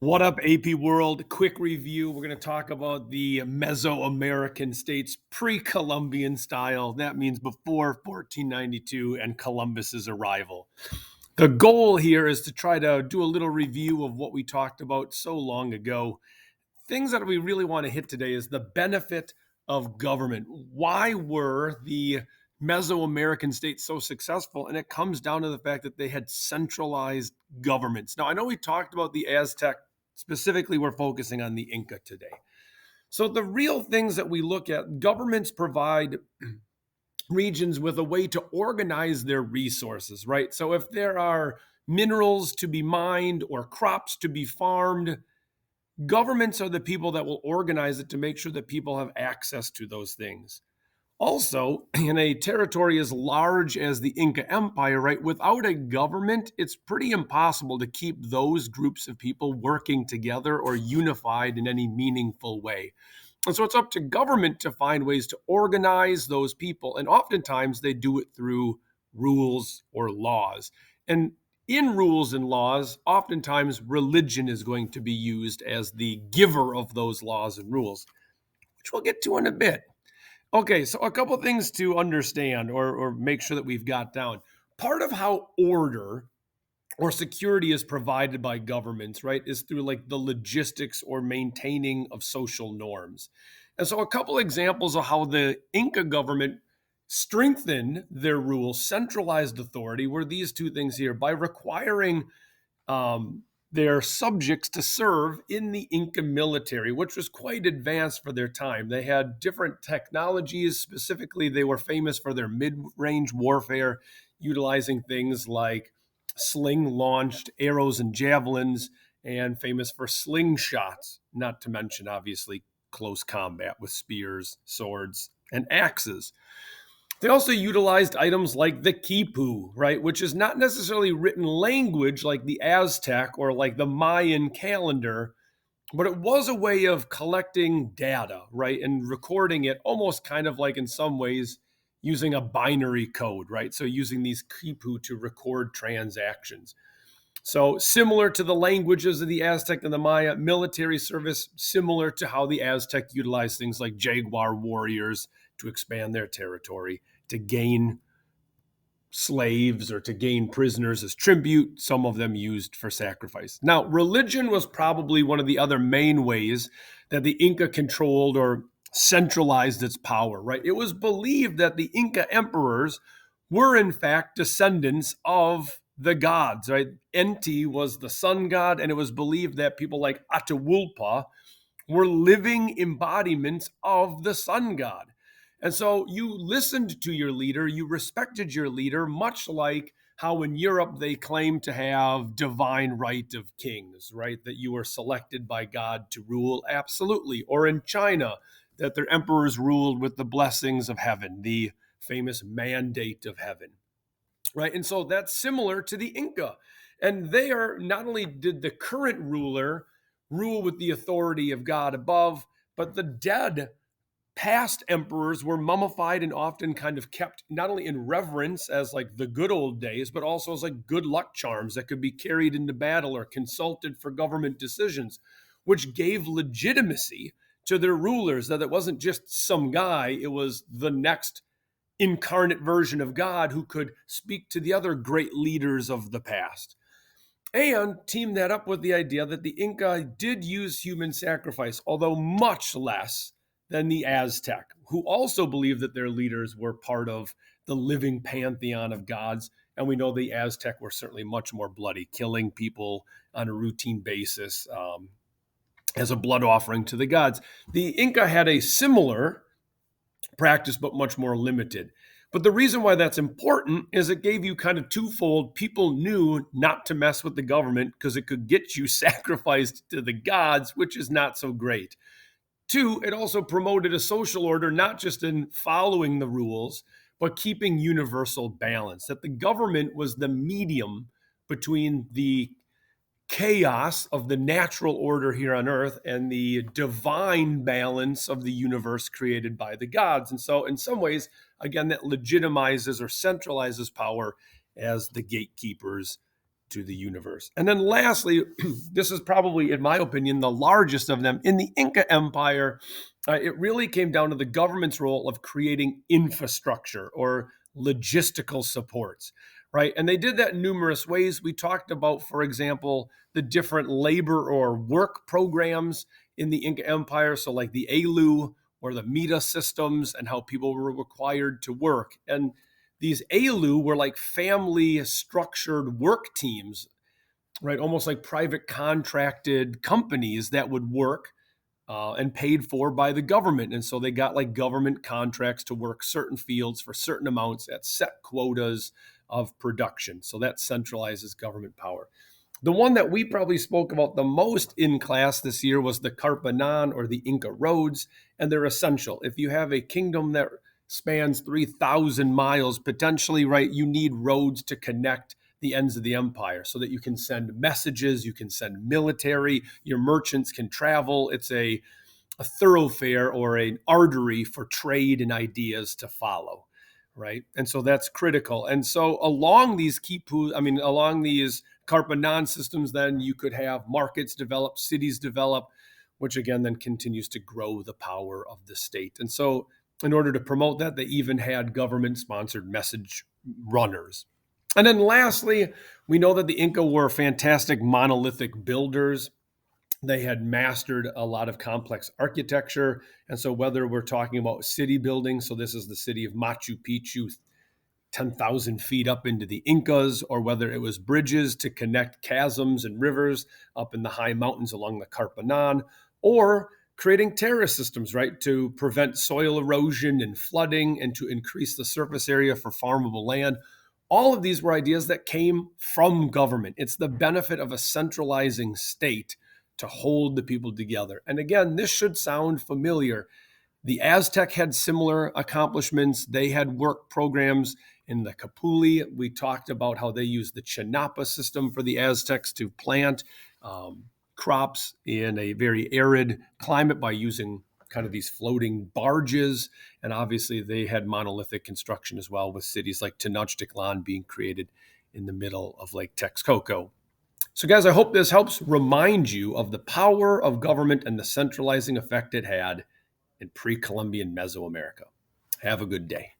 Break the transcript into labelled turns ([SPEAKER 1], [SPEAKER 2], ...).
[SPEAKER 1] What up, AP World? Quick review. We're going to talk about the Mesoamerican states pre-Columbian style. That means before 1492 and Columbus's arrival. The goal here is to try to do a little review of what we talked about so long ago. Things that we really want to hit today is the benefit of government. Why were the Mesoamerican states so successful? And it comes down to the fact that they had centralized governments. Now, I know we talked about the Aztec. Specifically, we're focusing on the Inca today. So, the real things that we look at, governments provide regions with a way to organize their resources, right? So, if there are minerals to be mined or crops to be farmed, governments are the people that will organize it to make sure that people have access to those things. Also, in a territory as large as the Inca Empire, right, without a government, it's pretty impossible to keep those groups of people working together or unified in any meaningful way. And so it's up to government to find ways to organize those people. And oftentimes they do it through rules or laws. And in rules and laws, oftentimes religion is going to be used as the giver of those laws and rules, which we'll get to in a bit. Okay, so a couple things to understand or make sure that we've got down. Part of how order or security is provided by governments, right, is through like the logistics or maintaining of social norms. And so a couple examples of how the Inca government strengthened their rule, centralized authority, were these two things here by requiring their subjects to serve in the Inca military, which was quite advanced for their time. They had different technologies. Specifically, they were famous for their mid-range warfare, utilizing things like sling-launched arrows and javelins, and famous for slingshots, not to mention, obviously, close combat with spears, swords, and axes. They also utilized items like the quipu, right, which is not necessarily written language like the Aztec or like the Mayan calendar, but it was a way of collecting data, right, and recording it almost kind of like in some ways using a binary code, right? So using these quipu to record transactions. So similar to the languages of the Aztec and the Maya, military service similar to how the Aztec utilized things like jaguar warriors to expand their territory, to gain slaves or to gain prisoners as tribute, some of them used for sacrifice. Now, religion was probably one of the other main ways that the Inca controlled or centralized its power, right? It was believed that the Inca emperors were in fact descendants of the gods, right? Enki was the sun god, and it was believed that people like Atahualpa were living embodiments of the sun god. And so you listened to your leader, you respected your leader, much like how in Europe they claim to have divine right of kings, right? That you were selected by God to rule, absolutely. Or in China, that their emperors ruled with the blessings of heaven, the famous mandate of heaven, right? And so that's similar to the Inca. And there, not only did the current ruler rule with the authority of God above, but the dead past emperors were mummified and often kind of kept not only in reverence as like the good old days, but also as like good luck charms that could be carried into battle or consulted for government decisions, which gave legitimacy to their rulers, that it wasn't just some guy, it was the next incarnate version of God who could speak to the other great leaders of the past. And team that up with the idea that the Inca did use human sacrifice, although much less than the Aztec, who also believed that their leaders were part of the living pantheon of gods. And we know the Aztec were certainly much more bloody, killing people on a routine basis as a blood offering to the gods. The Inca had a similar practice, but much more limited. But the reason why that's important is it gave you kind of twofold. People knew not to mess with the government because it could get you sacrificed to the gods, which is not so great. Two, it also promoted a social order, not just in following the rules, but keeping universal balance, that the government was the medium between the chaos of the natural order here on earth and the divine balance of the universe created by the gods. And so, in some ways, again, that legitimizes or centralizes power as the gatekeepers to the universe. And then lastly, this is probably, in my opinion, the largest of them. In the Inca Empire, it really came down to the government's role of creating infrastructure or logistical supports, right? And they did that in numerous ways. We talked about, for example, the different labor or work programs in the Inca Empire. So like the ALU or the MITA systems and how people were required to work. And these ALU were like family structured work teams, right? Almost like private contracted companies that would work and paid for by the government. And so they got like government contracts to work certain fields for certain amounts at set quotas of production. So that centralizes government power. The one that we probably spoke about the most in class this year was the Carpanan or the Inca roads, and they're essential. If you have a kingdom that spans 3,000 miles, potentially, right, you need roads to connect the ends of the empire so that you can send messages, you can send military, your merchants can travel. It's a thoroughfare or an artery for trade and ideas to follow, right? And so that's critical. And so along these along these Carpanan systems, then you could have markets develop, cities develop, which again then continues to grow the power of the state. And so in order to promote that, they even had government-sponsored message runners. And then lastly, we know that the Inca were fantastic monolithic builders. They had mastered a lot of complex architecture. And so whether we're talking about city building, so this is the city of Machu Picchu, 10,000 feet up into the Incas, or whether it was bridges to connect chasms and rivers up in the high mountains along the Carpanan, or creating terrace systems, right, to prevent soil erosion and flooding and to increase the surface area for farmable land. All of these were ideas that came from government. It's the benefit of a centralizing state to hold the people together. And again, this should sound familiar. The Aztec had similar accomplishments. They had work programs in the Capuli. We talked about how they used the Chinapa system for the Aztecs to plant crops in a very arid climate by using kind of these floating barges. And obviously they had monolithic construction as well, with cities like Tenochtitlan being created in the middle of Lake Texcoco. So guys, I hope this helps remind you of the power of government and the centralizing effect it had in pre-Columbian Mesoamerica. Have a good day.